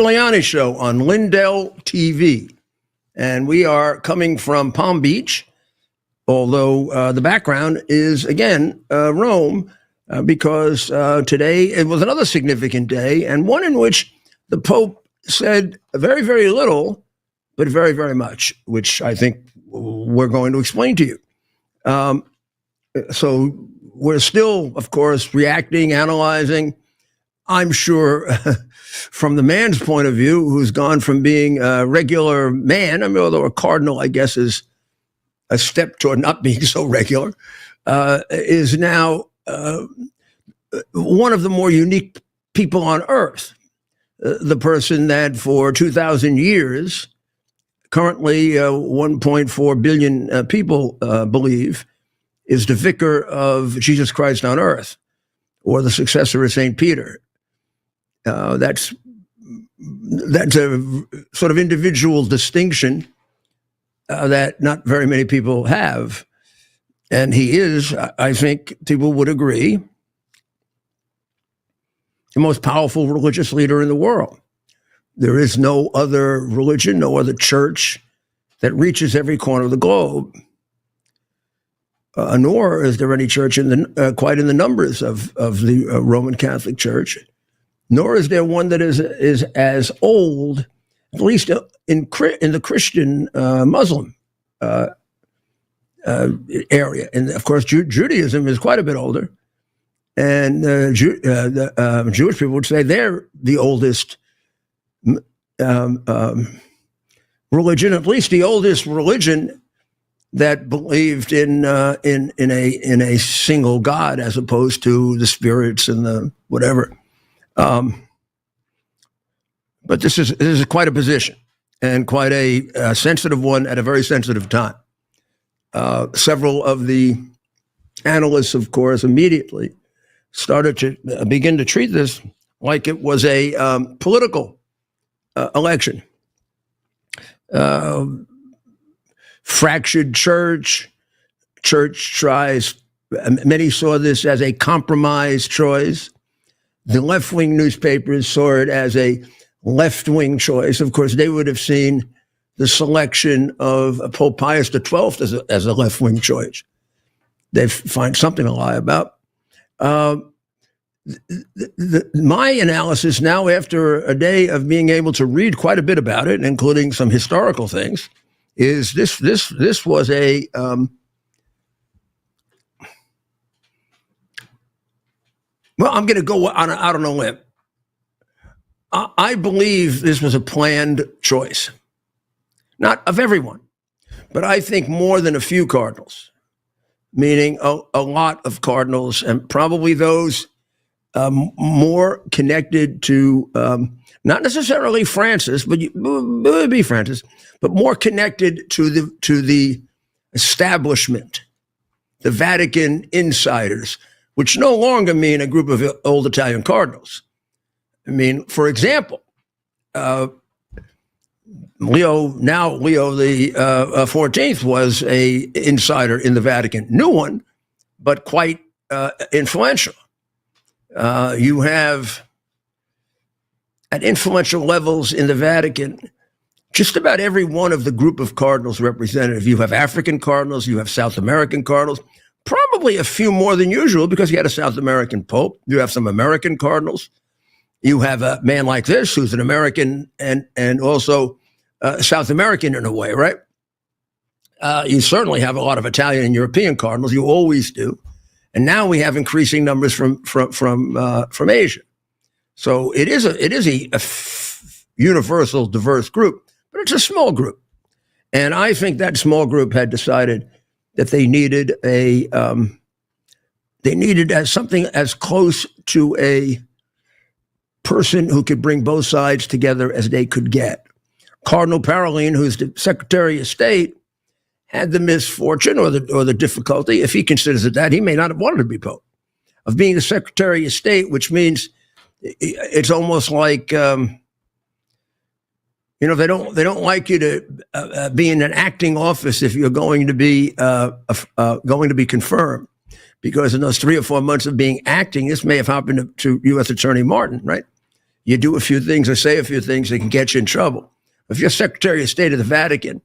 Giuliani Show on Lindell TV. And we are coming from Palm Beach, although the background is, again, Rome, because today it was another significant day, and one in which the Pope said very, very little, but very, very much, which I think we're going to explain to you. So we're still, of course, reacting, analyzing. I'm sure from the man's point of view, who's gone from being a regular man, I mean, although a cardinal, I guess, is a step toward not being so regular, is now one of the more unique people on earth. The person that for 2,000 years, currently 1.4 billion people believe, is the vicar of Jesus Christ on earth, or the successor of St. Peter. That's a sort of individual distinction that not very many people have. And he is, I think people would agree, the most powerful religious leader in the world. There is no other religion, no other church that reaches every corner of the globe. Nor is there any church quite in the numbers of the Roman Catholic Church. Nor is there one that is as old, at least in the Christian Muslim area. And of course, Judaism is quite a bit older. And Jewish people would say they're the oldest religion, at least the oldest religion that believed in a single God, as opposed to the spirits and the whatever. But this is quite a position, and quite a sensitive one at a very sensitive time. Several of the analysts, of course, immediately started to begin to treat this like it was a political election. Fractured church tries, many saw this as a compromise choice. The left-wing newspapers saw it as a left-wing choice. Of course, they would have seen the selection of Pope Pius XII as a left-wing choice. They find something to lie about. My analysis now, after a day of being able to read quite a bit about it, including some historical things, is this was a well, I'm going to go out on a limb. I believe this was a planned choice, not of everyone, but I think more than a few cardinals, meaning a lot of cardinals, and probably those more connected to not necessarily Francis, but it would be Francis, but more connected to the establishment, the Vatican insiders, which no longer mean a group of old Italian cardinals. I mean, for example, Leo the 14th was a insider in the Vatican, new one, but quite influential. You have at influential levels in the Vatican, just about every one of the group of cardinals represented. You have African cardinals, you have South American cardinals, probably a few more than usual because you had a South American pope. You have some American cardinals. You have a man like this who's an American and also South American in a way, right? You certainly have a lot of Italian and European cardinals. You always do. And now we have increasing numbers from Asia. So it is a universal, diverse group, but it's a small group. And I think that small group had decided that they needed something as close to a person who could bring both sides together as they could get. Cardinal Parolin, who's the Secretary of State, had the misfortune or the difficulty, if he considers it that, he may not have wanted to be Pope, of being the Secretary of State, which means it's almost like they don't like you to be in an acting office if you're going to be confirmed, because in those 3 or 4 months of being acting, this may have happened to U.S. Attorney Martin, right? you do a few things or say a few things that can get you in trouble. If you're Secretary of State of the Vatican,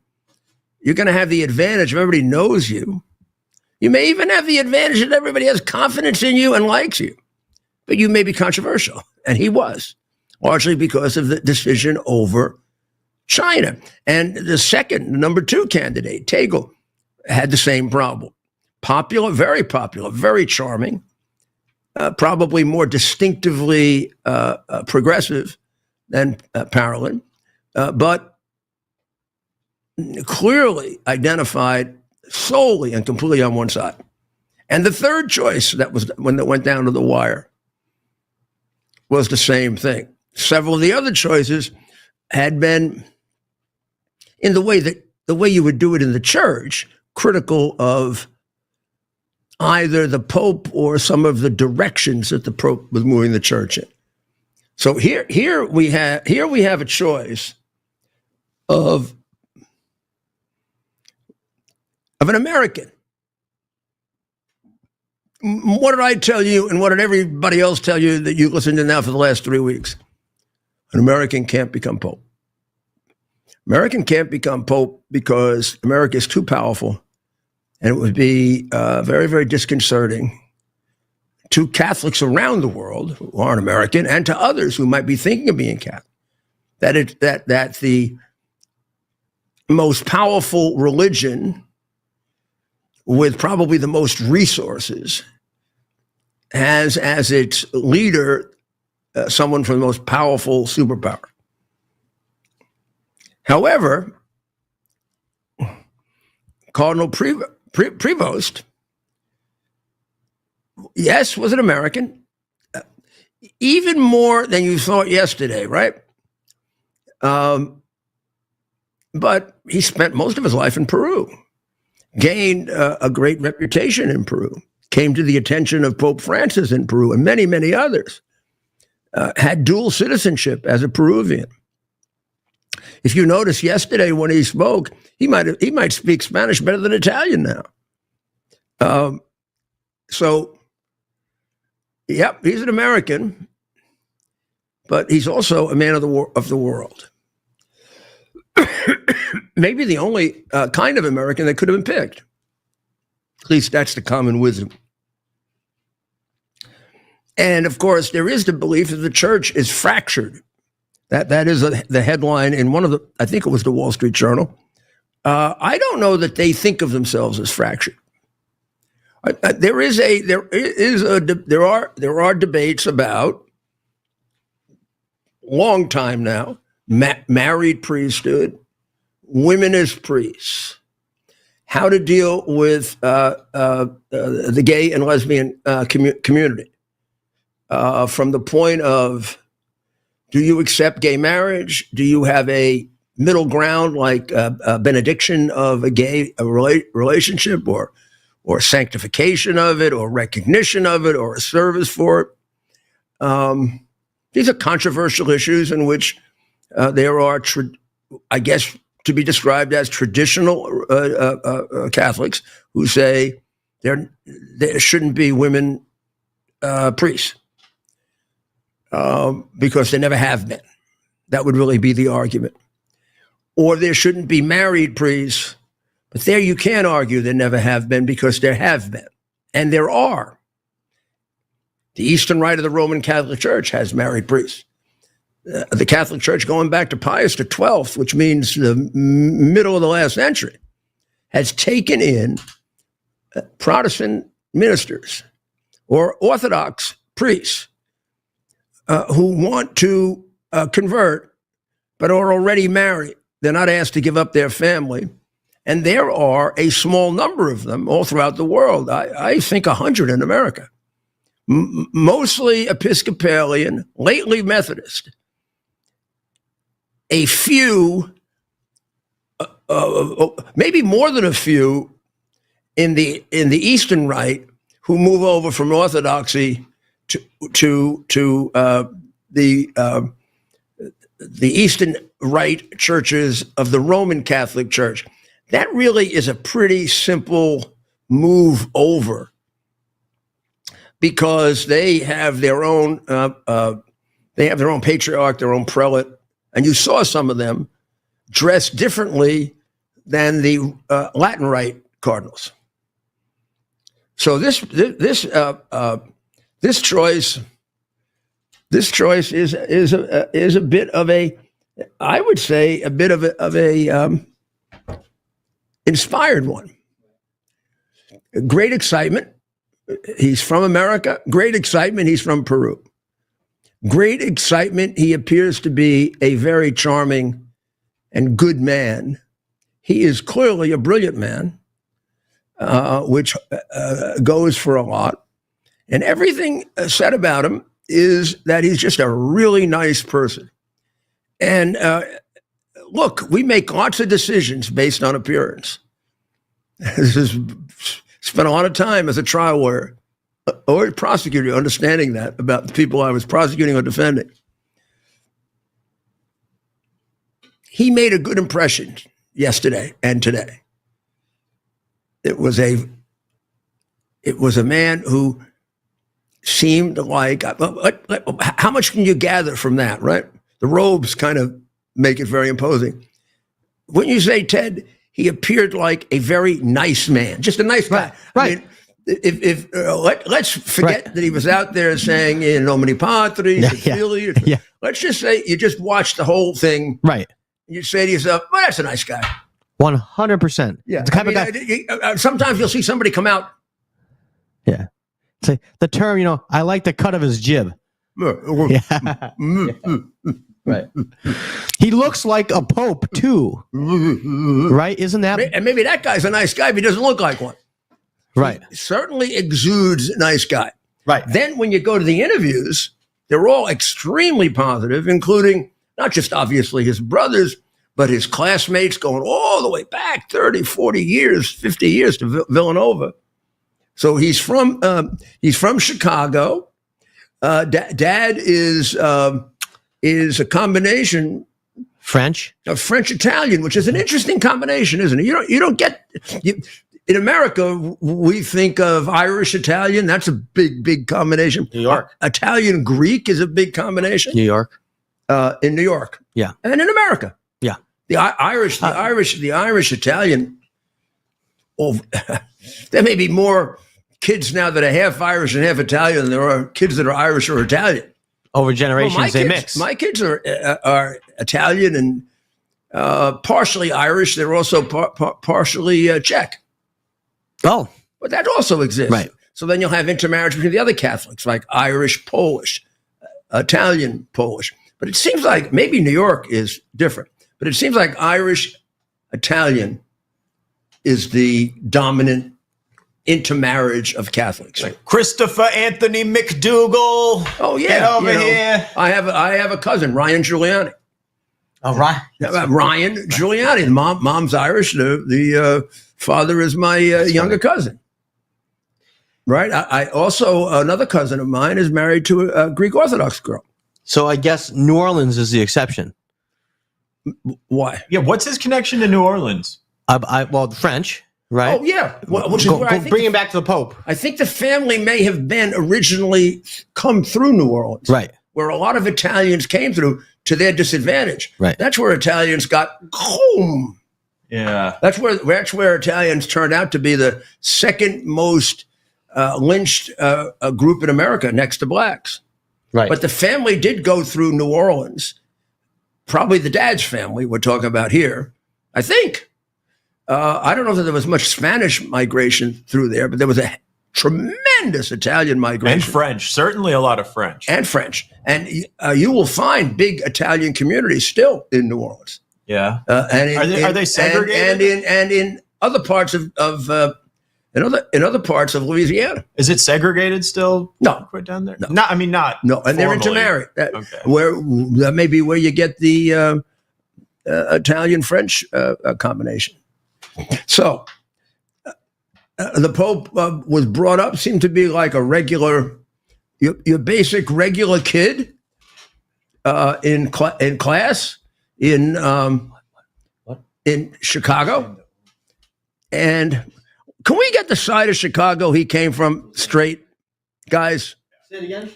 you're going to have the advantage of everybody knows you. You may even have the advantage that everybody has confidence in you and likes you. But you may be controversial, and he was, largely because of the decision over China. And the second, number 2 candidate, Tegel, had the same problem. Popular, very charming, probably more distinctively progressive than Parolin, but clearly identified solely and completely on one side. And the third choice that was when that went down to the wire was the same thing. Several of the other choices had been in the way you would do it in the church, critical of either the Pope or some of the directions that the Pope was moving the church in. So here we have a choice of an American. What did I tell you, and what did everybody else tell you that you listened to now for the last 3 weeks? An American can't become Pope. American can't become Pope because America is too powerful, and it would be very, very disconcerting to Catholics around the world who aren't American, and to others who might be thinking of being Catholic, that the most powerful religion with probably the most resources has as its leader someone from the most powerful superpower. However, Cardinal Prevost, yes, was an American, even more than you thought yesterday, right? But he spent most of his life in Peru, gained a great reputation in Peru, came to the attention of Pope Francis in Peru and many, many others, had dual citizenship as a Peruvian. If you notice yesterday when he spoke, he might speak Spanish better than Italian now. So, yep, he's an American, but he's also a man of the world. Maybe the only kind of American that could have been picked. At least that's the common wisdom. And of course, there is the belief that the church is fractured. That is the headline in one of the, I think it was the Wall Street Journal. I don't know that they think of themselves as fractured. There are debates about, long time now, married priesthood, women as priests, how to deal with the gay and lesbian community, from the point of, do you accept gay marriage? Do you have a middle ground like a benediction of a gay relationship, or sanctification of it, or recognition of it, or a service for it? These are controversial issues in which there are, I guess, to be described as traditional Catholics who say there shouldn't be women priests because there never have been. That would really be the argument. Or there shouldn't be married priests, but there you can't argue there never have been, because there have been, and there are. The Eastern Rite of the Roman Catholic Church has married priests. The Catholic Church, going back to Pius XII, which means the middle of the last century, has taken in Protestant ministers or Orthodox priests who want to convert but are already married. They're not asked to give up their family. And there are a small number of them all throughout the world. I think 100 in America. Mostly Episcopalian, lately Methodist. A few, maybe more than a few, in the Eastern Rite who move over from Orthodoxy to the Eastern Rite churches of the Roman Catholic Church. That really is a pretty simple move over, because they have their own They have their own patriarch, their own prelate, and you saw some of them dressed differently than the Latin Rite cardinals. So this choice is a bit of a, I would say, a bit of a inspired one. Great excitement. He's from America. Great excitement. He's from Peru. Great excitement. He appears to be a very charming and good man. He is clearly a brilliant man, which goes for a lot. And everything said about him is that he's just a really nice person. And look, we make lots of decisions based on appearance. This is spent a lot of time as a trial lawyer or prosecutor understanding that about the people I was prosecuting or defending. He made a good impression yesterday and today. It was a man who seemed like, how much can you gather from that, right? The robes kind of make it very imposing. Wouldn't you say, Ted, he appeared like a very nice man, just a nice guy. Right. I mean, let's forget that he was out there saying in nomine patris, Let's just say you just watched the whole thing. Right. You say to yourself, well, that's a nice guy. 100%. Yeah. The kind of guy. Sometimes you'll see somebody come out. Yeah. Say the term, I like the cut of his jib. Yeah. Right. He looks like a pope too. Right? Isn't that? And maybe that guy's a nice guy, but he doesn't look like one. Right. He certainly exudes nice guy. Right. Then when you go to the interviews, they're all extremely positive, including not just obviously his brothers, but his classmates going all the way back 30, 40 years, 50 years to Villanova. So he's from Chicago. Dad is a combination French of French Italian, which is an interesting combination, isn't it? You don't get in America. We think of Irish Italian. That's a big combination. New York Italian Greek is a big combination. New York, in New York, yeah, and in America, yeah. The Irish Italian. Oh, there may be more kids now that are half Irish and half Italian than there are kids that are Irish or Italian. Over generations, they mix. My kids are Italian and partially Irish. They're also partially Czech. Oh, but that also exists. Right. So then you'll have intermarriage between the other Catholics, like Irish, Polish, Italian, Polish. But it seems like maybe New York is different. But it seems like Irish, Italian is the dominant intermarriage of Catholics. Like Christopher Anthony McDougal. Oh yeah, get over here. I have a cousin, Ryan Giuliani. Oh, right. Ryan Giuliani. The mom's Irish. The father is my younger cousin. Right. I also, another cousin of mine is married to a Greek Orthodox girl. So I guess New Orleans is the exception. Why? Yeah. What's his connection to New Orleans? Well, the French. Right. Oh yeah. Which is where I think bring him back to the Pope. I think the family may have been originally come through New Orleans, right? Where a lot of Italians came through to their disadvantage. Right. That's where Italians got home. Yeah. That's where Italians turned out to be the second most lynched group in America, next to blacks. Right. But the family did go through New Orleans. Probably the dad's family we're talking about here. I think. I don't know that there was much Spanish migration through there, but there was a tremendous Italian migration. And French, certainly a lot of French. And French. And you will find big Italian communities still in New Orleans. Yeah. Are they segregated? And in other parts of in other parts of Louisiana. Is it segregated still? No. Quite down there? No. Not No, and they're intermarried. Okay. That may be where you get the Italian-French combination. So the Pope was brought up, seemed to be like a regular, your basic regular kid in class in Chicago. And can we get the side of Chicago he came from straight, guys? Say it again.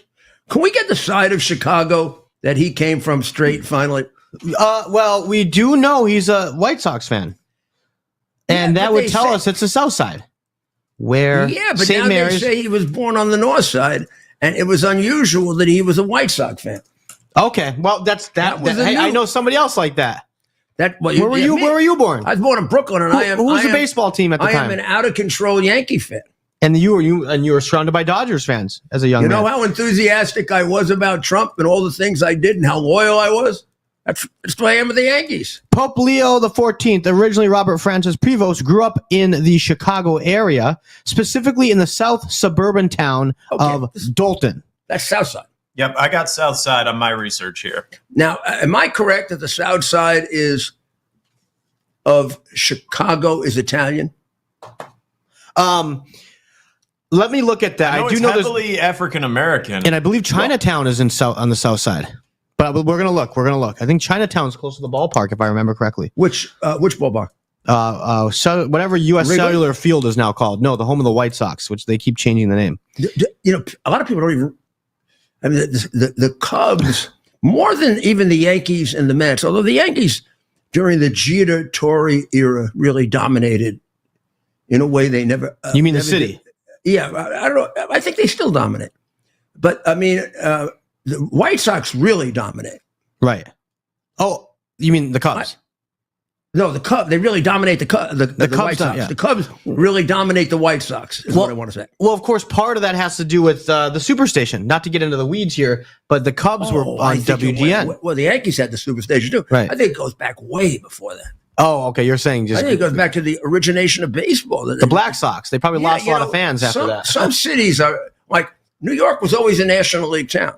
Can we get the side of Chicago that he came from straight finally? Well, we do know he's a White Sox fan. And Yeah, that but would they tell say- us it's the South Side. Where Yeah, but St. now Mary's. they say he was born on the North Side, and it was unusual that he was a White Sox fan. Okay, well, that was a hey, new- I know somebody else like that. Where Where were you born? I was born in Brooklyn, and Who was the baseball team at the I time? am an out of control Yankee fan. And you were surrounded by Dodgers fans as a young You man. know how enthusiastic I was about Trump and all the things I did, and how loyal I was. That's why I am with the Yankees. Pope Leo XIV, originally Robert Francis Prevost, grew up in the Chicago area, specifically in the south suburban town of Dalton. That's South Side. Yep, I got South Side on my research here. Now, am I correct that the South Side of Chicago is Italian? Let me look at that. I do it's know there's, heavily African American. and I believe Chinatown is on the south side. But we're gonna look. I think Chinatown's close to the ballpark, if I remember correctly. Which ballpark? So whatever U.S. Wrigley? Cellular Field is now called. No, the home of the White Sox, which they keep changing the name. You know, a lot of people don't even. I mean, the Cubs more than even the Yankees and the Mets. Although the Yankees during the Jeter Torre era really dominated in a way they never. You mean the never city? did. Yeah, I don't know. I think they still dominate, but I mean, the White Sox really dominate. Right. Oh, you mean the Cubs? No, the Cubs. They really dominate the Cubs. The Cubs White Sox. yeah. The Cubs really dominate the White Sox. Is what I want to say. Well, of course, part of that has to do with the Superstation. Not to get into the weeds here, but the Cubs were I on think it WGN. went- well, the Yankees had the Superstation too. Right. I think it goes back way before that. Oh, okay. You're saying I just think it goes back to the origination of baseball. the Black Sox. They probably lost a lot of fans after some, that, Some cities are like New York was always a National League town.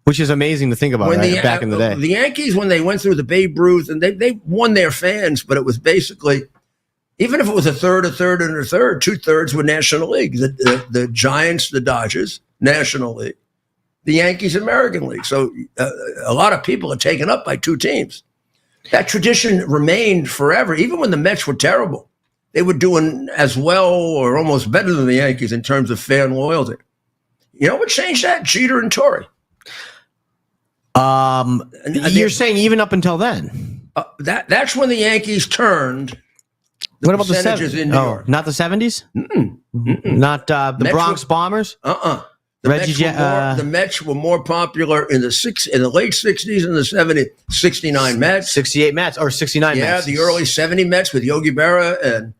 which is amazing to think about. Right? Back in the day, the Yankees, when they went through the Babe Ruth, and they won their fans, but it was basically, even if it was a third, and a third, 2/3 were National League. The Giants, the Dodgers, National League, the Yankees, American League. So a lot of people are taken up by two teams. That tradition remained forever. Even when the Mets were terrible, they were doing as well or almost better than the Yankees in terms of fan loyalty. You know what changed that? Jeter and Torre. you're saying even up until then. That's when the Yankees turned. What about the percentages 70s? in New York? Not the 70s? Not the Mets Bronx Bombers? The Reggie the Mets were more popular in the late 60s and the 70s. 69 Mets. 68 Mets or 69 Yeah, Mets. the early 70 Mets with Yogi Berra and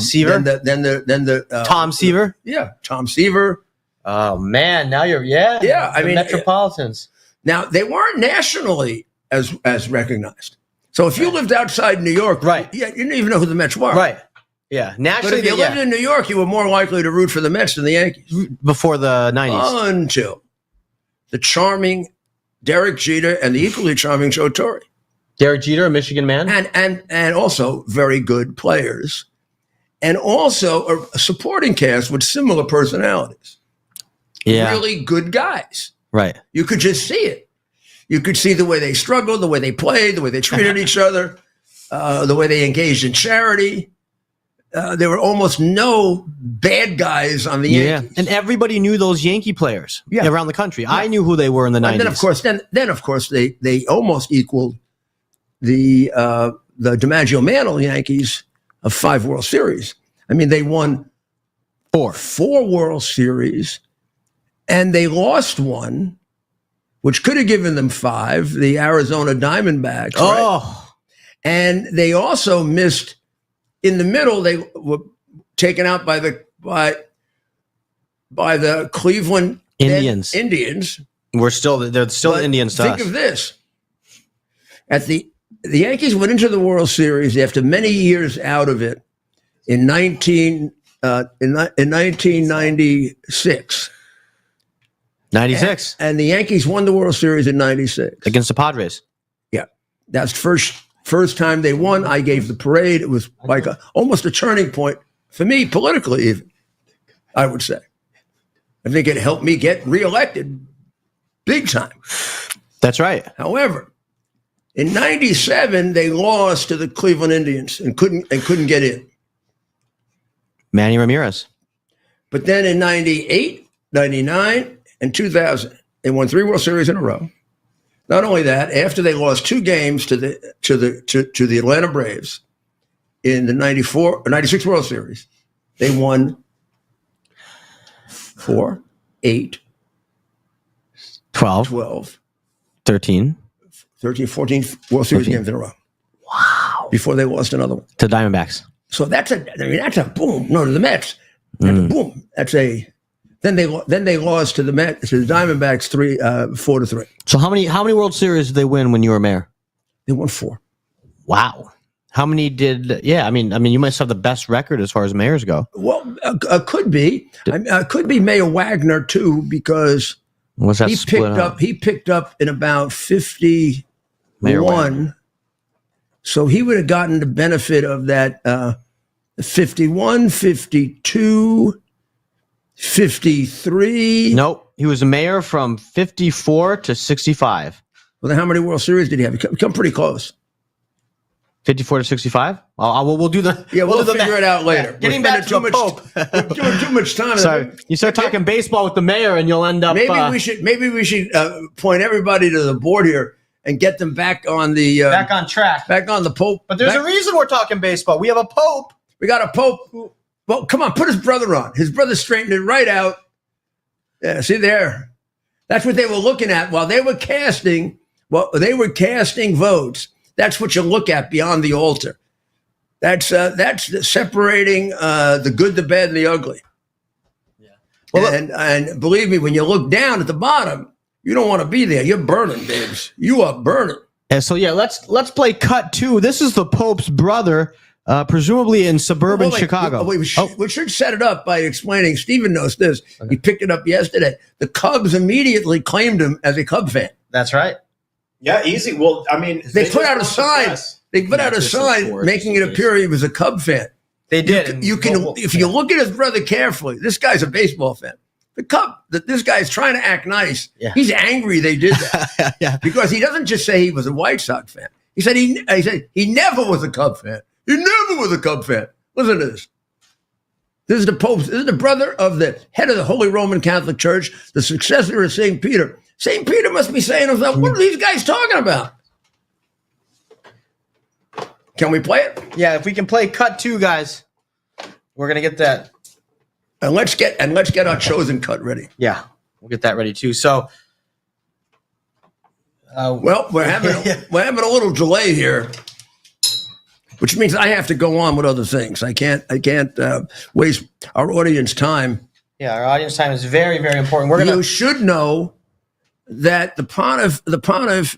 Seaver? Then the Tom Seaver? Yeah, Tom Seaver. Oh, man. Now you're, Yeah, I the mean, Metropolitans. Now, they weren't nationally as recognized. So if you lived outside New York, Right. Yeah, you didn't even know who the Mets were. Right. Yeah. But Nationally, if you lived in New York, you were more likely to root for the Mets than the Yankees. before the 90s. Until the charming Derek Jeter and the equally charming Joe Torre. Derek Jeter, a Michigan man. And also very good players. And also a supporting cast with similar personalities. Yeah. Really good guys. Right. You could just see it. You could see the way they struggled, the way they played, the way they treated each other, the way they engaged in charity. There were almost no bad guys on the Yankees. And everybody knew those Yankee players around the country. Yeah. I knew who they were in the 90s. And then of course, they almost equaled the DiMaggio Mantle Yankees of 5 World Series. I mean, they won four World Series, and they lost one, which could have given them 5, the Arizona Diamondbacks. Oh. Right? And they also missed in the middle. They were taken out by the Cleveland Indians. They're still But Indians to think us. of this. The Yankees went into the World Series after many years out of it in 1996. 96 And the Yankees won the World Series in 96. against the Padres. Yeah. That's first time they won. I gave the parade. It was like almost a turning point for me politically, even, I would say. I think it helped me get reelected big time. That's right. However, in 97, they lost to the Cleveland Indians and couldn't get in. Manny Ramirez. But then in 98, 99, and 2000, they won 3 World Series in a row. Not only that, after they lost 2 games to the Atlanta Braves in the 96 World Series, they won 4, 8, 12, 13, 14 World Series games in a row. Wow. Before they lost another one. To Diamondbacks. So that's a boom. No, to the Mets. That's a boom. Then they lost to the Mets, to the Diamondbacks 4-3. So how many World Series did they win when you were mayor? They won 4. Wow. How many did? Yeah, I mean, you must have the best record as far as mayors go. Well, could be. Could be Mayor Wagner too, because Was that he picked up in about 51. Mayor Wagner. So he would have gotten the benefit of that 51, 52, 53. Nope. He was a mayor from 54 to 65. Well, then how many World Series did he have? He come pretty close. 54 to 65? We'll do the... Yeah, we'll figure it out later. Yeah. Getting back to the Pope. We're doing too much time. Sorry. You start talking baseball with the mayor and you'll end up... Maybe we should point everybody to the board here and get them back on the... back on track. Back on the Pope. But there's a reason we're talking baseball. We have a Pope. We got a Pope who... Well, come on, put his brother on. His brother straightened it right out. Yeah, see there. That's what they were looking at while they were casting... Well, they were casting votes. That's what you look at beyond the altar. That's separating the good, the bad, and the ugly. Yeah. Well, and believe me, when you look down at the bottom, you don't want to be there. You're burning, babes. You are burning. And so let's play cut 2. This is the Pope's brother, presumably in suburban Chicago. We should set it up by explaining. Stephen knows this. Okay. He picked it up yesterday. The Cubs immediately claimed him as a Cub fan. That's right. Yeah, easy. Well, I mean, they put out a sign. They put out a sign making it appear he was a Cub fan. They did. If you look at his brother carefully, this guy's a baseball fan. This guy's trying to act nice. Yeah. He's angry they did that. Yeah. Because he doesn't just say he was a White Sox fan. He said he never was a Cub fan. He never was a Cub fan. Listen to this. This is the Pope. This is the brother of the head of the Holy Roman Catholic Church, the successor of St. Peter. St. Peter must be saying to himself, what are these guys talking about? Can we play it? Yeah, if we can play cut 2, guys, we're gonna get that. And let's get our chosen cut ready. Yeah, we'll get that ready too. So, well, we're having a little delay here, which means I have to go on with other things. I can't waste our audience time. Yeah, our audience time is very, very important. You should know that the Pontiff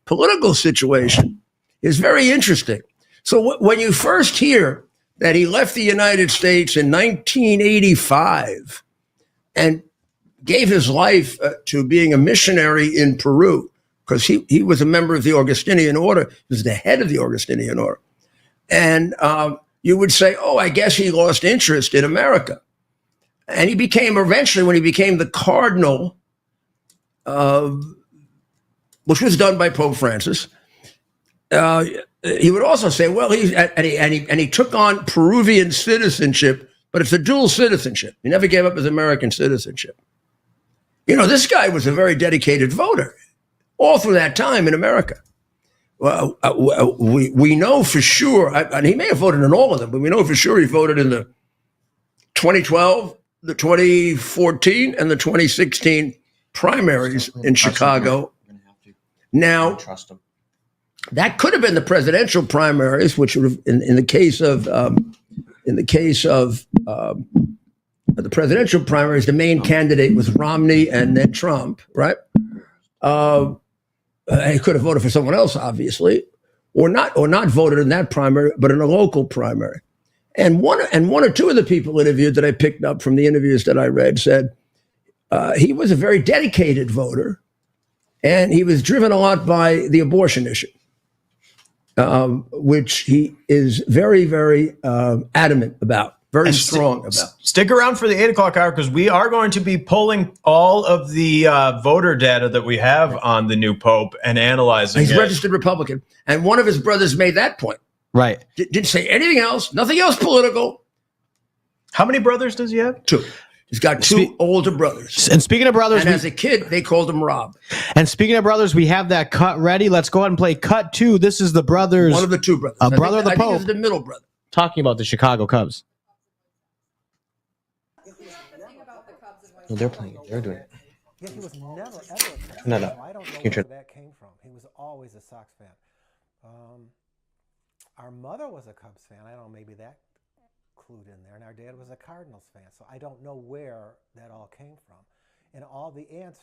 political situation is very interesting. So when you first hear that he left the United States in 1985 and gave his life to being a missionary in Peru, because he was a member of the Augustinian order, he was the head of the Augustinian order. And you would say, oh, I guess he lost interest in America. And he became, eventually, when he became the cardinal, which was done by Pope Francis, he would also say, well, he took on Peruvian citizenship, but it's a dual citizenship. He never gave up his American citizenship. You know, this guy was a very dedicated voter all through that time in America. Well, we know for sure, and he may have voted in all of them, but we know for sure he voted in the 2012, the 2014, and the 2016 primaries in Chicago. Now, that could have been the presidential primaries, which would have, in the case of the presidential primaries, the main candidate was Romney and then Trump, right? He could have voted for someone else, obviously, or not voted in that primary, but in a local primary. And one or two of the people interviewed that I picked up from the interviews that I read said he was a very dedicated voter, and he was driven a lot by the abortion issue, which he is very, very adamant about. Very strong about. Stick around for the 8 o'clock hour, because we are going to be pulling all of the voter data that we have on the new Pope and analyzing He's it. registered Republican. And one of his brothers made that point. Right. Didn't say anything else, nothing else political. How many brothers does he have? 2. He's got two older brothers. And speaking of brothers, and as a kid, they called him Rob. And speaking of brothers, we have that cut ready. Let's go ahead and play cut 2. This is the brothers. One of the two brothers. A brother of the I think Pope. it's the middle brother. Talking about the Chicago Cubs. No, they're playing it. They're doing it. Yeah, he was never, ever. No. I don't know where that came from. He was always a Sox fan. Our mother was a Cubs fan. I don't know, maybe that clued in there. And our dad was a Cardinals fan. So I don't know where that all came from. And all the aunts,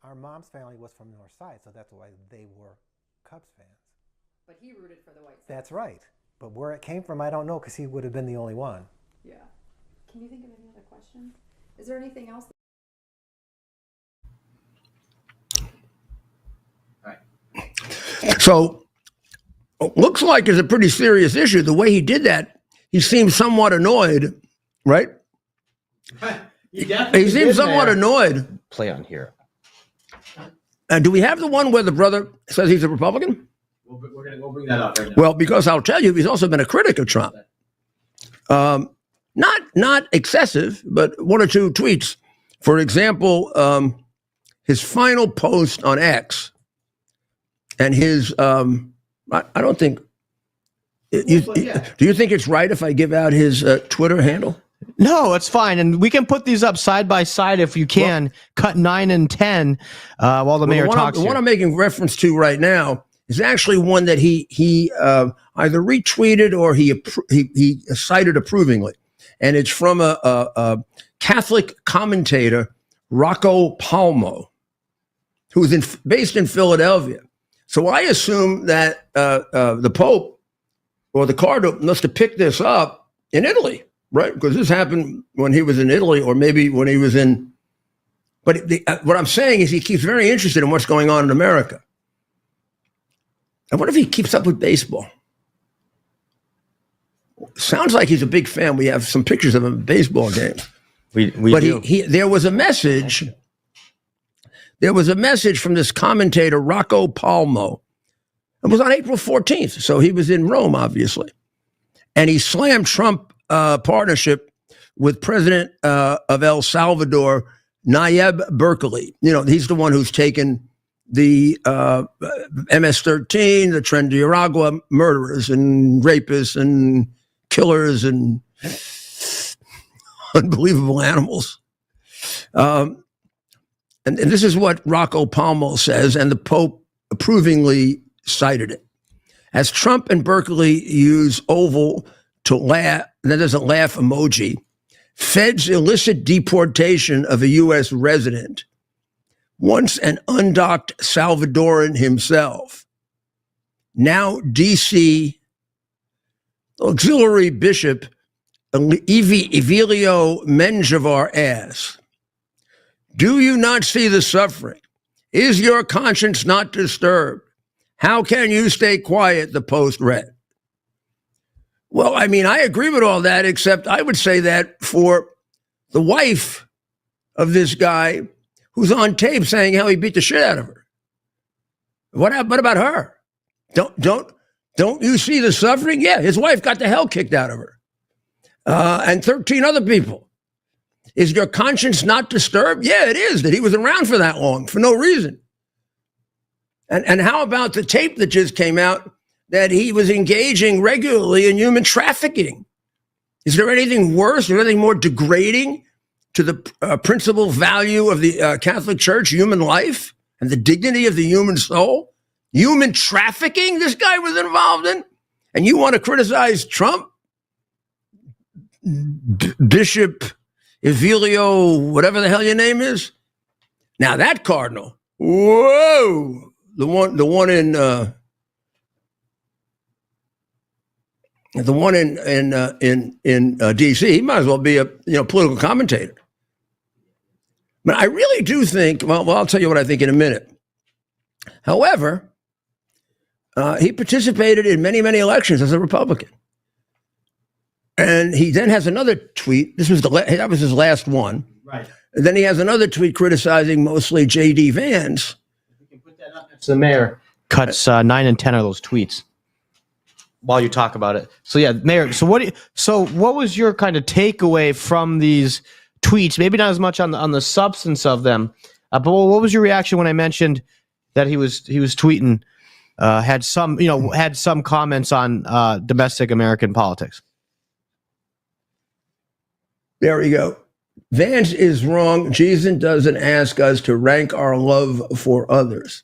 our mom's family was from North Side, so that's why they were Cubs fans. But he rooted for the White Sox. That's right. But where it came from, I don't know, because he would have been the only one. Yeah. Can you think of any other questions? Is there anything else? So, looks like it's a pretty serious issue. The way he did that, he seemed somewhat annoyed, right? He seemed somewhat annoyed. Play on here. Do we have the one where the brother says he's a Republican? We'll bring that up right now. Well, because I'll tell you, he's also been a critic of Trump. Not excessive, but one or two tweets. For example, his final post on X, and his I don't think. Do you think it's right if I give out his Twitter handle? No, it's fine, and we can put these up side by side if you can. Cut 9 and 10 while the mayor talks. The one I'm making reference to right now is actually one that he either retweeted or he cited approvingly, and it's from a Catholic commentator, Rocco Palmo, who's based in Philadelphia. So I assume that the Pope or the Cardinal must have picked this up in Italy, right? Because this happened when he was in Italy, or maybe when he was in. But what I'm saying is he keeps very interested in what's going on in America. I wonder if he keeps up with baseball. Sounds like he's a big fan. We have some pictures of him at baseball games. We but do. There was a message. There was a message from this commentator, Rocco Palmo. It was on April 14th, so he was in Rome, obviously. And he slammed Trump partnership with President of El Salvador, Nayib Bukele. You know, he's the one who's taken the MS-13, the Tren de Aragua murderers and rapists and killers and unbelievable animals. And this is what Rocco Palmo says, and the Pope approvingly cited it. As Trump and Bukele use oval to laugh, then there's a laugh emoji, Fed's illicit deportation of a U.S. resident, once an undocked Salvadoran himself, now D.C. Auxiliary Bishop Evelio Menjivar asks, do you not see the suffering? Is your conscience not disturbed? How can you stay quiet, the Post read. Well, I mean, I agree with all that, except I would say that for the wife of this guy who's on tape saying how he beat the shit out of her. What about her? Don't you see the suffering? Yeah, his wife got the hell kicked out of her. And 13 other people. Is your conscience not disturbed? Yeah, it is, that he was around for that long, for no reason. And how about the tape that just came out that he was engaging regularly in human trafficking? Is there anything worse or anything more degrading to the principal value of the Catholic Church, human life, and the dignity of the human soul? Human trafficking this guy was involved in? And you want to criticize Trump? Bishop Evelio, whatever the hell your name is. Now that cardinal, whoa, the one in D.C. He might as well be a political commentator. But I really do think. Well, I'll tell you what I think in a minute. However, he participated in many elections as a Republican. And he then has another tweet. That was his last one. Right. And then he has another tweet criticizing mostly J.D. Vance. You can put that up next to the mayor. Cuts 9 and 10 of those tweets while you talk about it. So yeah, Mayor. So what was your kind of takeaway from these tweets, maybe not as much on the substance of them. But what was your reaction when I mentioned that he was tweeting, had some comments on domestic American politics? There we go. Vance is wrong. Jesus doesn't ask us to rank our love for others.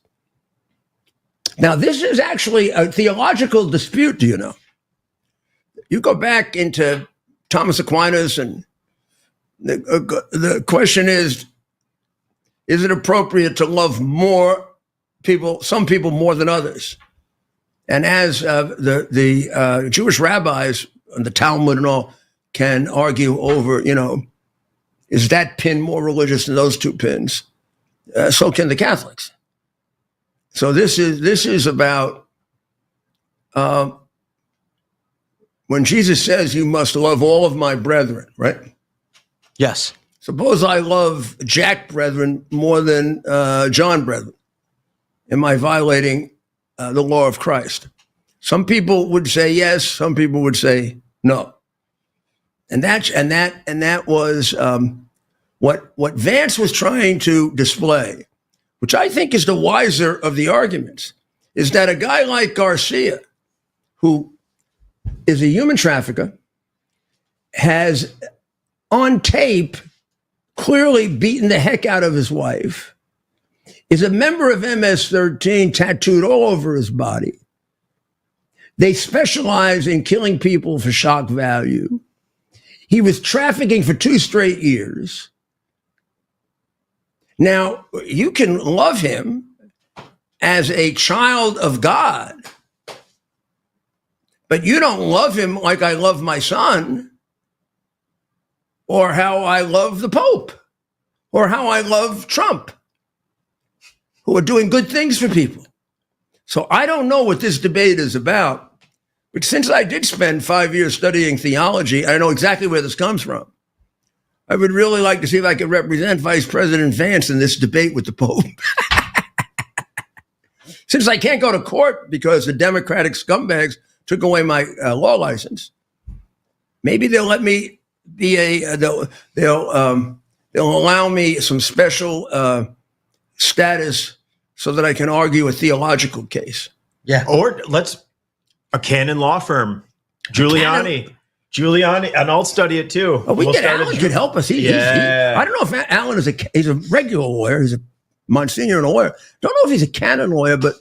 Now, this is actually a theological dispute, do you know? You go back into Thomas Aquinas, and the question is it appropriate to love some people more than others? And as the Jewish rabbis and the Talmud and all can argue over, is that pin more religious than those two pins? So can the Catholics. So this is about when Jesus says, "You must love all of my brethren," right? Yes. Suppose I love Jack brethren more than John brethren. Am I violating the law of Christ? Some people would say yes. Some people would say no. And that was what Vance was trying to display, which I think is the wiser of the arguments, is that a guy like Garcia, who is a human trafficker, has on tape clearly beaten the heck out of his wife, is a member of MS-13 tattooed all over his body. They specialize in killing people for shock value. He was trafficking for 2 straight years. Now, you can love him as a child of God, but you don't love him like I love my son, or how I love the Pope, or how I love Trump, who are doing good things for people. So I don't know what this debate is about. But since I did spend 5 years studying theology, I know exactly where this comes from. I would really like to see if I could represent Vice President Vance in this debate with the Pope. Since I can't go to court because the Democratic scumbags took away my law license, maybe they'll let me be they'll allow me some special status so that I can argue a theological case. Yeah. Or a canon law firm, Giuliani, and I'll study it too. Oh, Alan could help us. I don't know if Alan he's a regular lawyer. He's a Monsignor and a lawyer. Don't know if he's a canon lawyer, but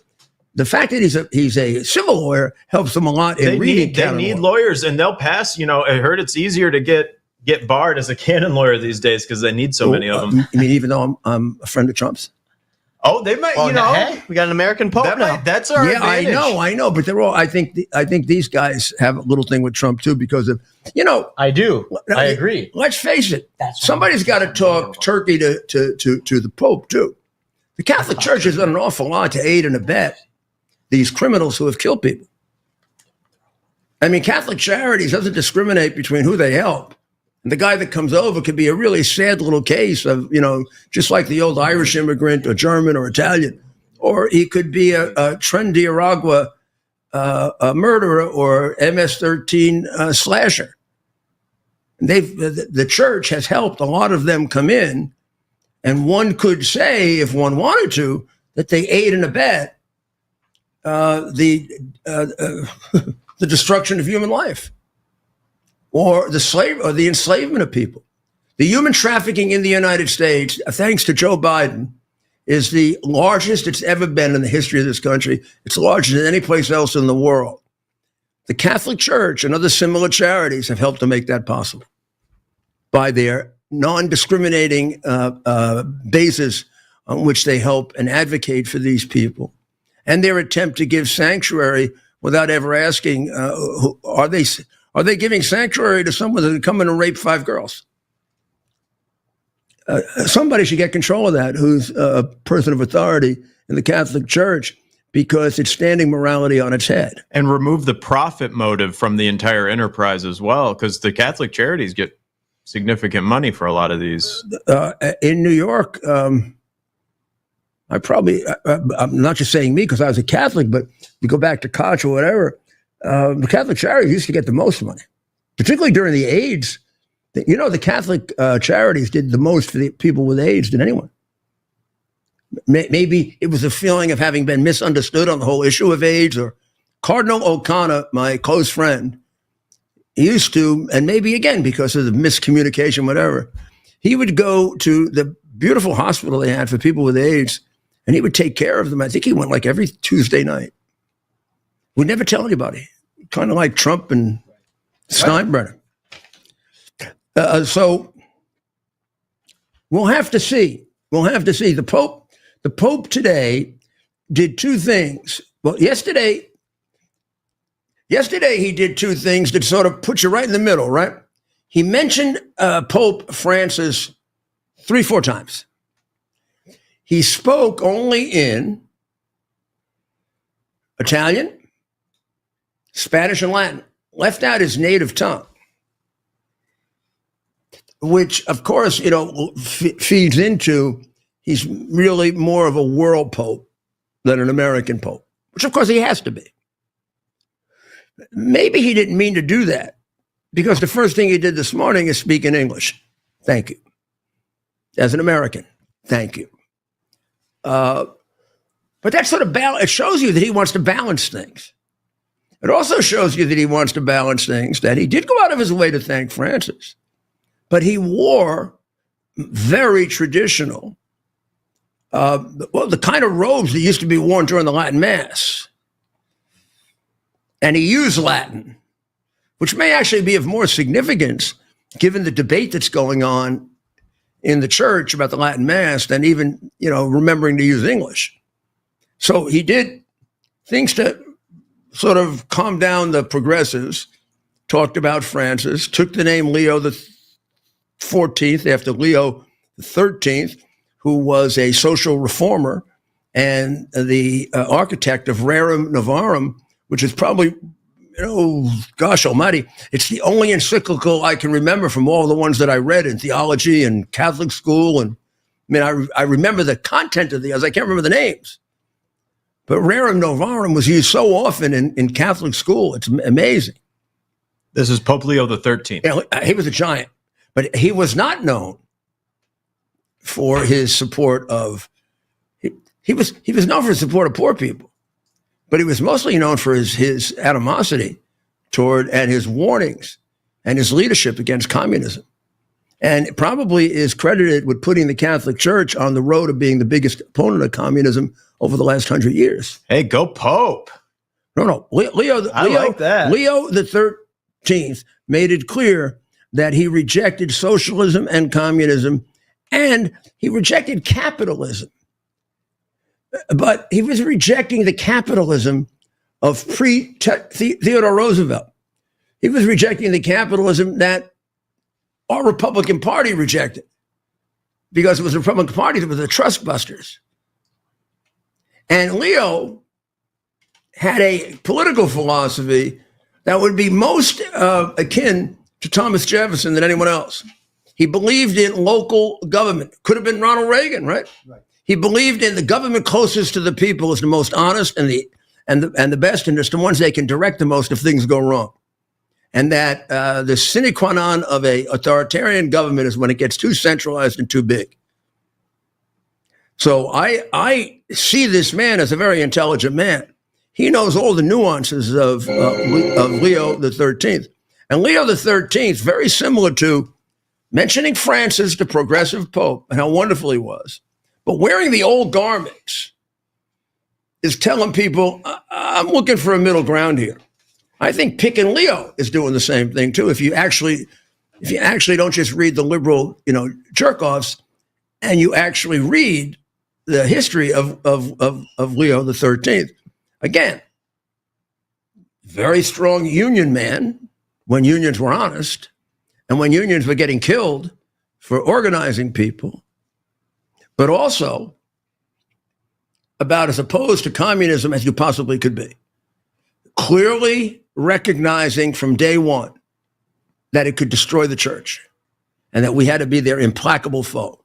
the fact that he's a civil lawyer helps them a lot in reading canon law. They need lawyers, and they'll pass. I heard it's easier to get barred as a canon lawyer these days because they need so many of them. I mean, even though I'm a friend of Trump's. Oh, they might. Hey, we got an American Pope now. That's our advantage. I know, but they're all. I think these guys have a little thing with Trump too because of I do. I agree. Let's face it. Somebody's got to talk turkey to the Pope too. The Catholic Church has done an awful lot to aid and abet these criminals who have killed people. I mean, Catholic Charities doesn't discriminate between who they help. And the guy that comes over could be a really sad little case of, just like the old Irish immigrant or German or Italian, or he could be a Trinidad a murderer or MS-13 slasher. And the church has helped a lot of them come in, and one could say, if one wanted to, that they aid and abet the destruction of human life. Or the enslavement of people. The human trafficking in the United States, thanks to Joe Biden, is the largest it's ever been in the history of this country. It's larger than any place else in the world. The Catholic Church and other similar charities have helped to make that possible by their non-discriminating basis on which they help and advocate for these people, and their attempt to give sanctuary without ever asking, are they giving sanctuary to someone that would come in and rape 5 girls? Somebody should get control of that, who's a person of authority in the Catholic Church, because it's standing morality on its head. And remove the profit motive from the entire enterprise as well, because the Catholic charities get significant money for a lot of these. In New York, I'm not just saying me because I was a Catholic, but you go back to Koch or whatever, the Catholic charities used to get the most money, particularly during the AIDS You know, the Catholic charities did the most for the people with AIDS than anyone. Maybe it was a feeling of having been misunderstood on the whole issue of AIDS. Or Cardinal O'Connor, my close friend, he used to, and maybe again because of the miscommunication, whatever, he would go to the beautiful hospital they had for people with AIDS, and he would take care of them. I think he went like every Tuesday night. Would never tell anybody, kind of like Trump and Steinbrenner. So we'll have to see. We'll have to see. The Pope today did two things. Well, yesterday he did two things that sort of put you right in the middle, right? He mentioned Pope Francis 3-4 times. He spoke only in Italian, Spanish, and Latin. Left out his native tongue, which, of course, you know, feeds into he's really more of a world pope than an American pope, which, of course, he has to be. Maybe he didn't mean to do that, because the first thing he did this morning is speak in English. Thank you. As an American, thank you. But that sort of it shows you that he wants to balance things. It also shows you that he wants to balance things, that he did go out of his way to thank Francis, but he wore very traditional, the kind of robes that used to be worn during the Latin Mass. And he used Latin, which may actually be of more significance given the debate that's going on in the church about the Latin Mass than even, you know, remembering to use English. So he did things to sort of calm down the progressives, talked about Francis, took the name Leo the 14th after Leo the 13th, who was a social reformer and the architect of Rerum Novarum, which is probably, you know, gosh almighty, it's the only encyclical I can remember from all the ones that I read in theology and Catholic school. And I mean, I remember the content of the others. I can't remember the names. But Rerum Novarum was used so often in Catholic school. It's amazing. This is Pope Leo the 13th. Yeah, he was a giant, but he was not known for his support of, he was known for his support of poor people, but he was mostly known for his animosity toward and his warnings and his leadership against communism. And it probably is credited with putting the Catholic Church on the road of being the biggest opponent of communism over the last 100 years. Hey, go Pope. No. Leo like that. Leo the 13th made it clear that he rejected socialism and communism, and he rejected capitalism. But he was rejecting the capitalism of pre-Theodore Roosevelt. He was rejecting the capitalism that our Republican Party rejected, because it was the Republican Party that was the trust busters. And Leo had a political philosophy that would be most akin to Thomas Jefferson than anyone else. He believed in local government. Could have been Ronald Reagan, right? He believed in the government closest to the people is the most honest and the best, and it's the ones they can direct the most if things go wrong. And that the sine qua non of a authoritarian government is when it gets too centralized and too big. So I see this man as a very intelligent man. He knows all the nuances of Leo the 13th. And Leo the 13th, very similar to mentioning Francis, the progressive pope, and how wonderful he was, but wearing the old garments is telling people, I'm looking for a middle ground here. I think picking Leo is doing the same thing too. If you actually don't just read the liberal, jerk-offs, and you actually read the history of Leo the 13th. Again, very strong union man when unions were honest, and when unions were getting killed for organizing people, but also about as opposed to communism as you possibly could be. Clearly recognizing from day one that it could destroy the church and that we had to be their implacable foe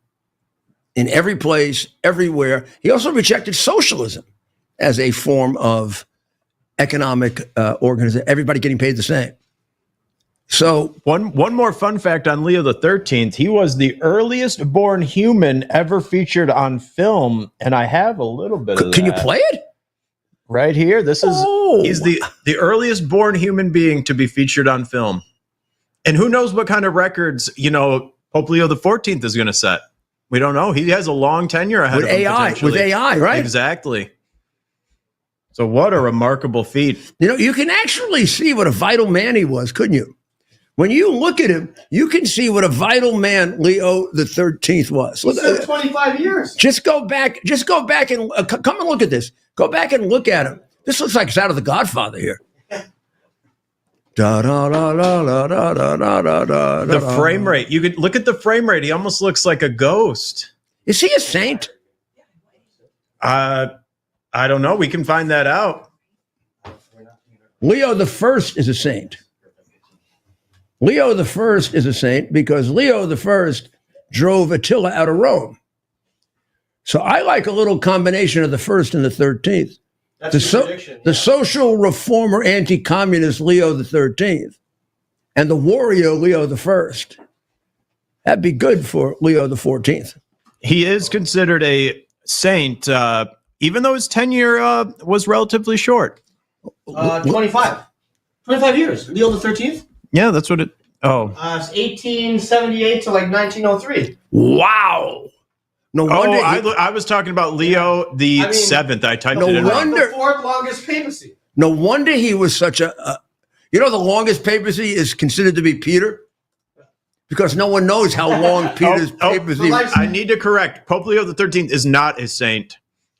in every place, everywhere. He also rejected socialism as a form of economic organization, everybody getting paid the same. So one more fun fact on Leo the 13th. He was the earliest born human ever featured on film, and I have a little bit of can you that play it? right here. This is Oh. he's the earliest born human being to be featured on film. And who knows what kind of records, Pope Leo the 14th is going to set. We don't know. He has a long tenure ahead With of him. AI, potentially. right? Exactly. So what a remarkable feat. You can actually see what a vital man he was, couldn't you? When you look at him, you can see what a vital man Leo the 13th was. He served 25 years. Just go back and come and look at this. Go back and look at him. This looks like it's out of The Godfather here. The frame rate. You could look at the frame rate. He almost looks like a ghost. Is he a saint? I don't know. We can find that out. Leo the First is a saint. Leo the First is a saint because Leo the First drove Attila out of Rome. So I like a little combination of the first and the 13th. The social reformer, anti-communist Leo the 13th, and the warrior Leo the First. That'd be good for Leo the 14th. He is considered a saint, even though his tenure was relatively short. 25 years. Leo the 13th. Yeah, that's what it. Oh, It's 1878 to like 1903. Wow. No wonder. I was talking about Leo the 7th. I typed it in. The fourth longest papacy. No wonder he was such a. The longest papacy is considered to be Peter, because no one knows how long Peter's papacy. I need to correct. Pope Leo the 13th is not a saint,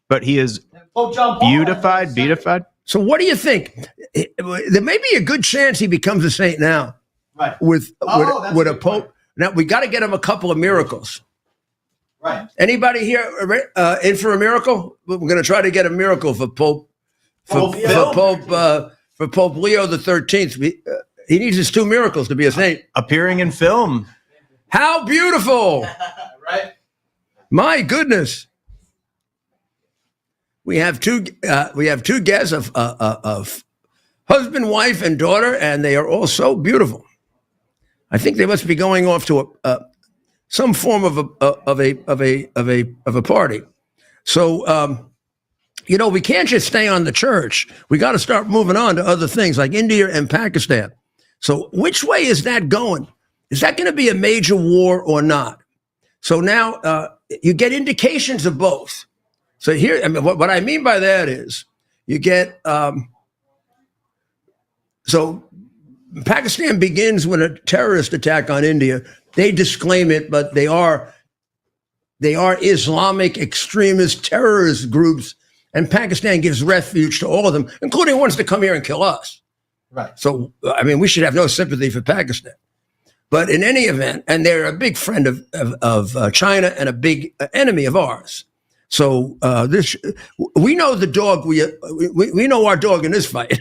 but he is Pope John Paul beatified. So what do you think? There may be a good chance he becomes a saint now. Right. With a pope. Point. Now we got to get him a couple of miracles. Right. Anybody here in for a miracle? We're going to try to get a miracle for Pope Pope Leo the 13th. He needs his 2 miracles to be a saint. Appearing in film. How beautiful! Right. My goodness. We have two guests of husband, wife, and daughter, and they are all so beautiful. I think they must be going off to some form of a party. So we can't just stay on the church. We got to start moving on to other things like India and Pakistan. So which way is that going? Is that going to be a major war or not? So now you get indications of both. So here, what I mean by that is you get so Pakistan begins with a terrorist attack on India. They disclaim it, but they are Islamic extremist terrorist groups, and Pakistan gives refuge to all of them, including ones that come here and kill us. Right. So, we should have no sympathy for Pakistan. But in any event, and they're a big friend of China and a big enemy of ours. So we know the dog. We know our dog in this fight.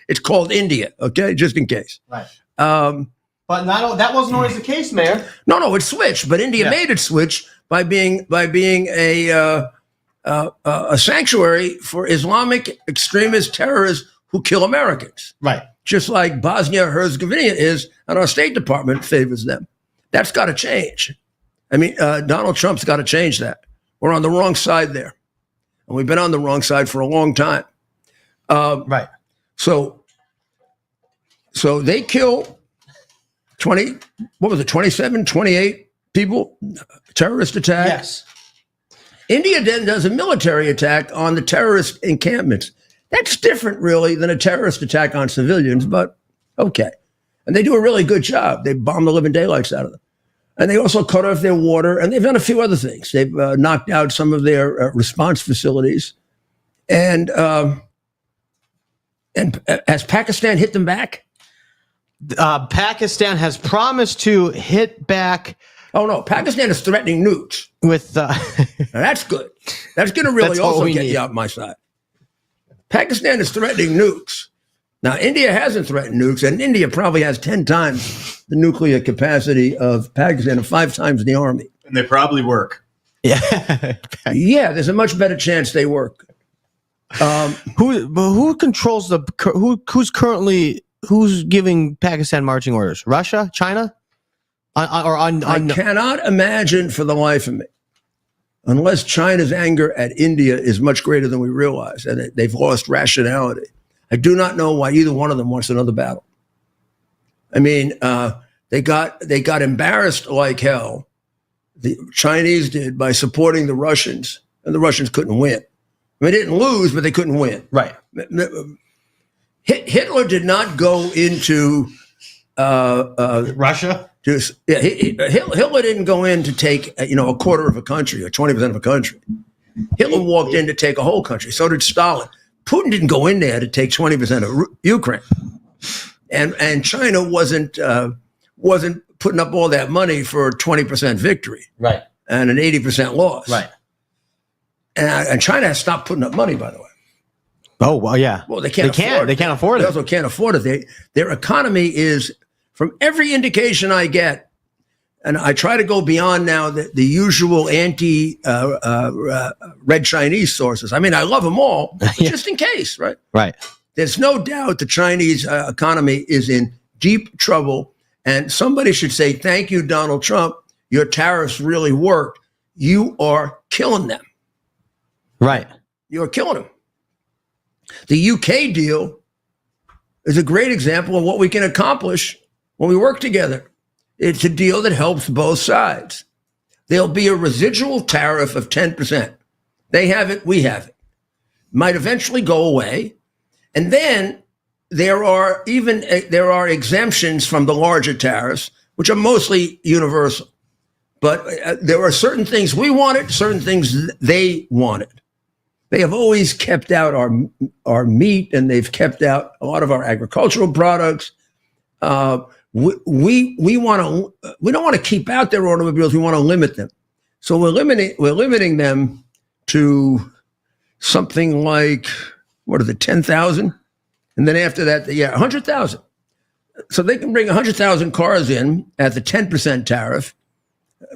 It's called India. Okay, just in case. Right. But that wasn't always the case, Mayor. No, it switched. But India made it switch by being a sanctuary for Islamic extremist terrorists who kill Americans. Right. Just like Bosnia-Herzegovina is, and our State Department favors them. That's got to change. Donald Trump's got to change that. We're on the wrong side there. And we've been on the wrong side for a long time. Right. So they kill 27, 28 people, terrorist attack. Yes. India then does a military attack on the terrorist encampments. That's different, really, than a terrorist attack on civilians, but okay. And they do a really good job. They bomb the living daylights out of them. And they also cut off their water, and they've done a few other things. They've knocked out some of their response facilities. And has Pakistan hit them back? Pakistan has promised to hit back. Oh, no. Pakistan is threatening nukes. With now, that's good. That's going to really also get you out my side. Pakistan is threatening nukes. Now, India hasn't threatened nukes, and India probably has 10 times the nuclear capacity of Pakistan and 5 times the army. And they probably work. Yeah. Yeah, there's a much better chance they work. Who controls who's currently who's giving Pakistan marching orders? Russia, China, I cannot imagine for the life of me, unless China's anger at India is much greater than we realize, and they've lost rationality. I do not know why either one of them wants another battle. I mean, they got embarrassed like hell. The Chinese did by supporting the Russians, and the Russians couldn't win. I mean, they didn't lose, but they couldn't win. right? Hitler did not go into Russia. Hitler didn't go in to take a quarter of a country or 20% of a country. Hitler walked in to take a whole country. So did Stalin. Putin didn't go in there to take 20% of Ukraine, and China wasn't putting up all that money for a 20% victory, Right. and an 80% loss, Right. And China has stopped putting up money, by the way. Oh well, yeah. Well, they can't afford it. They can't afford They it. also can't afford it. Their economy is, from every indication I get, and I try to go beyond now the usual anti-red Chinese sources. I mean, I love them all, but just in case, right? Right. There's no doubt the Chinese economy is in deep trouble, and somebody should say, thank you, Donald Trump. Your tariffs really worked. You are killing them. Right. You are killing them. The UK deal is a great example of what we can accomplish when we work together. It's a deal that helps both sides. There'll be a residual tariff of 10%. They have it, we have it. Might eventually go away. And then there are exemptions from the larger tariffs, which are mostly universal. But there are certain things we wanted, certain things they wanted. They have always kept out our meat, and they've kept out a lot of our agricultural products. We don't want to keep out their automobiles. We want to limit them. So we're limiting them to something like, 10,000? And then after that, 100,000. So they can bring 100,000 cars in at the 10% tariff,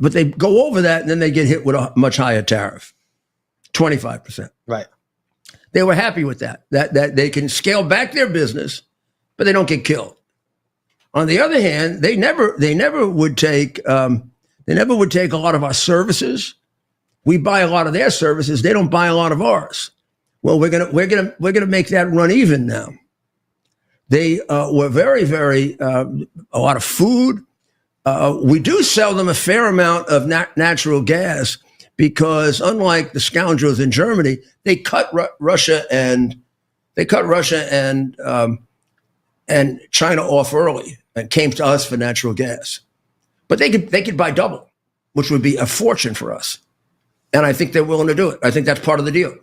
but they go over that and then they get hit with a much higher tariff, 25%. Right. They were happy with that they can scale back their business, but they don't get killed. On the other hand, they never would take a lot of our services. We buy a lot of their services. They don't buy a lot of ours. Well, we're gonna make that run even now. They were very, very a lot of food. We do sell them a fair amount of natural gas because, unlike the scoundrels in Germany, they cut Russia and China off early and came to us for natural gas. But they could buy double, which would be a fortune for us. And I think they're willing to do it. I think that's part of the deal.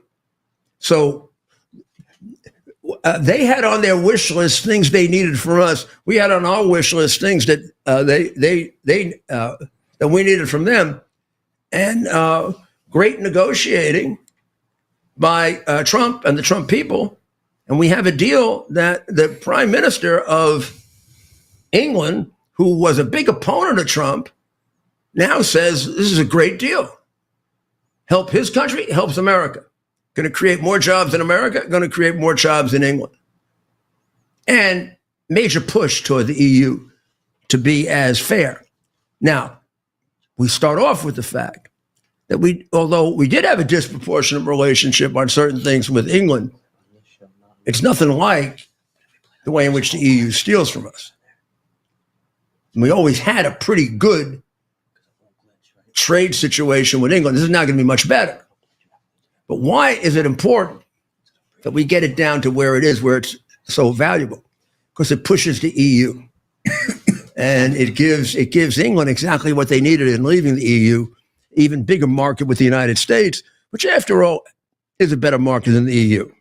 So they had on their wish list things they needed from us. We had on our wish list things that that we needed from them, and great negotiating by Trump and the Trump people, and we have a deal that the Prime Minister of England, who was a big opponent of Trump, now says this is a great deal. Help his country, helps America. Going to create more jobs in America, going to create more jobs in England. And major push toward the EU to be as fair. Now, we start off with the fact that although we did have a disproportionate relationship on certain things with England, it's nothing like the way in which the EU steals from us. And we always had a pretty good trade situation with England. This is not going to be much better. But why is it important that we get it down to where it is, where it's so valuable? Because it pushes the EU. And it gives England exactly what they needed in leaving the EU, even bigger market with the United States, which after all is a better market than the EU.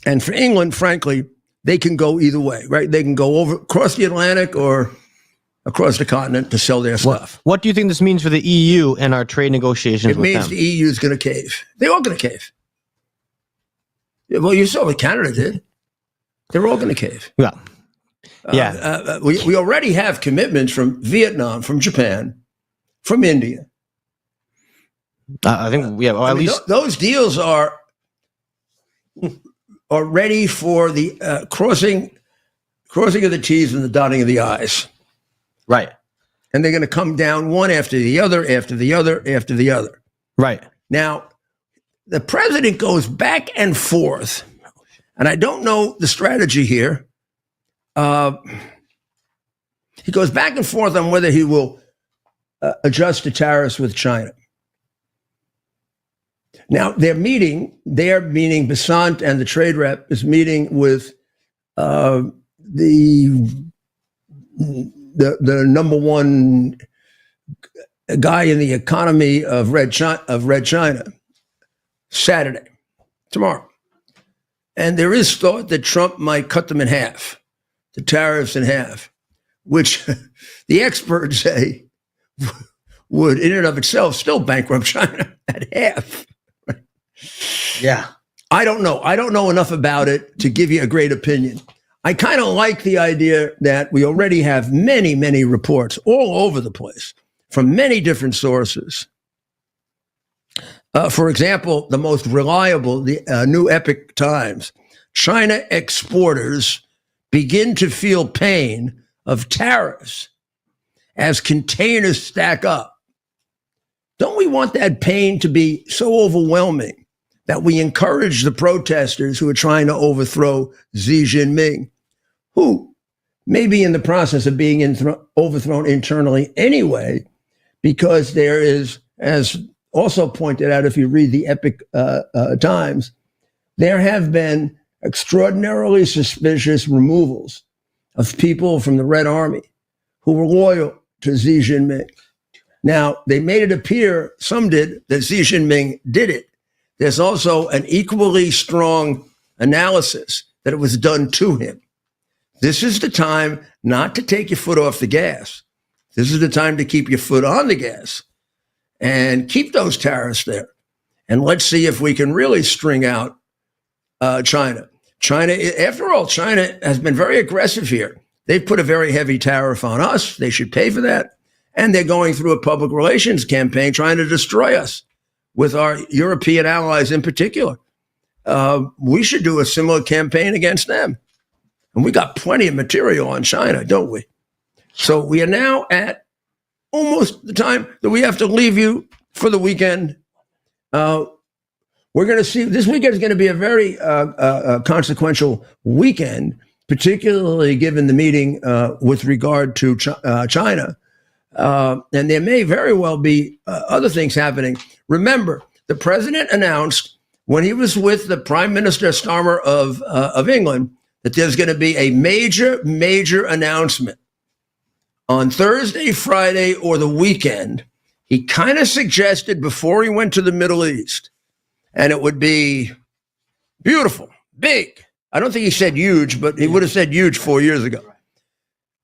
And for England, frankly, they can go either way, right? They can go across the Atlantic or across the continent to sell their stuff. What do you think this means for the EU and our trade negotiations with them? It means the EU is going to cave. They're all going to cave. Well, you saw what Canada did. They're all going to cave. Yeah. Yeah. We already have commitments from Vietnam, from Japan, from India. I think we have, or at least those deals are ready for the crossing crossing of the T's and the dotting of the I's. Right. And they're going to come down one after the other, after the other, after the other. Right. Now, the president goes back and forth, and I don't know the strategy here. He goes back and forth on whether he will adjust to tariffs with China. Now, they're meeting, Besant and the trade rep is meeting with the number one guy in the economy of Red China, Saturday, tomorrow. And there is thought that Trump might cut them in half, the tariffs in half, which the experts say would in and of itself still bankrupt China at half. Yeah. I don't know. I don't know enough about it to give you a great opinion. I kind of like the idea that we already have many, many reports all over the place from many different sources. For example, the most reliable, the New Epoch Times, China exporters begin to feel pain of tariffs as containers stack up. Don't we want that pain to be so overwhelming that we encourage the protesters who are trying to overthrow Xi Jinping, who may be in the process of being overthrown internally anyway, because there is, as also pointed out if you read the Epoch Times, there have been extraordinarily suspicious removals of people from the Red Army who were loyal to Xi Jinping. Now, they made it appear, some did, that Xi Jinping did it. There's also an equally strong analysis that it was done to him. This is the time not to take your foot off the gas. This is the time to keep your foot on the gas and keep those tariffs there. And let's see if we can really string out China. China, after all, China has been very aggressive here. They've put a very heavy tariff on us. They should pay for that. And they're going through a public relations campaign trying to destroy us with our European allies in particular. We should do a similar campaign against them. And we got plenty of material on China, don't we? So we are now at almost the time that we have to leave you for the weekend. We're going to see, this weekend is going to be a very consequential weekend, particularly given the meeting with regard to China. And there may very well be other things happening. Remember, the president announced when he was with the Prime Minister Starmer of England that there's going to be a major announcement on Thursday, Friday, or the weekend. He kind of suggested before he went to the Middle East, and it would be beautiful, big. I don't think he said huge, but he would have said huge 4 years ago.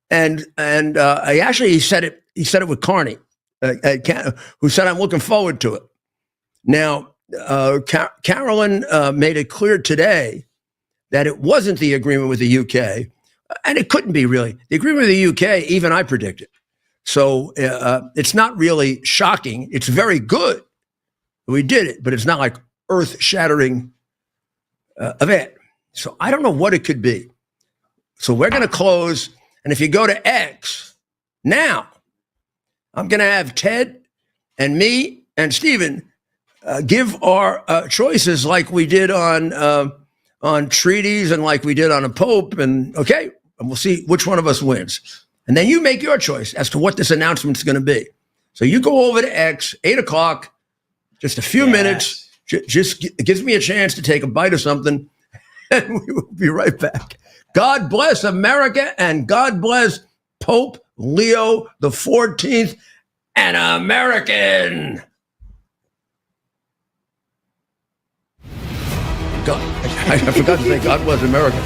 And he said it with Carney, who said, "I'm looking forward to it." Now, Carolyn made it clear today that it wasn't the agreement with the UK, and it couldn't be really. The agreement with the UK, even I predicted. So it's not really shocking. It's very good. We did it, but it's not like earth-shattering event. So I don't know what it could be. So we're going to close. And if you go to X now, I'm going to have Ted and me and Stephen give our choices like we did on treaties and like we did on a pope. And we'll see which one of us wins. And then you make your choice as to what this announcement is going to be. So you go over to X, 8:00, just a few minutes, just gives me a chance to take a bite of something. And we will be right back. God bless America and God bless Pope Leo the 14th, an American. God, I forgot to say God bless America.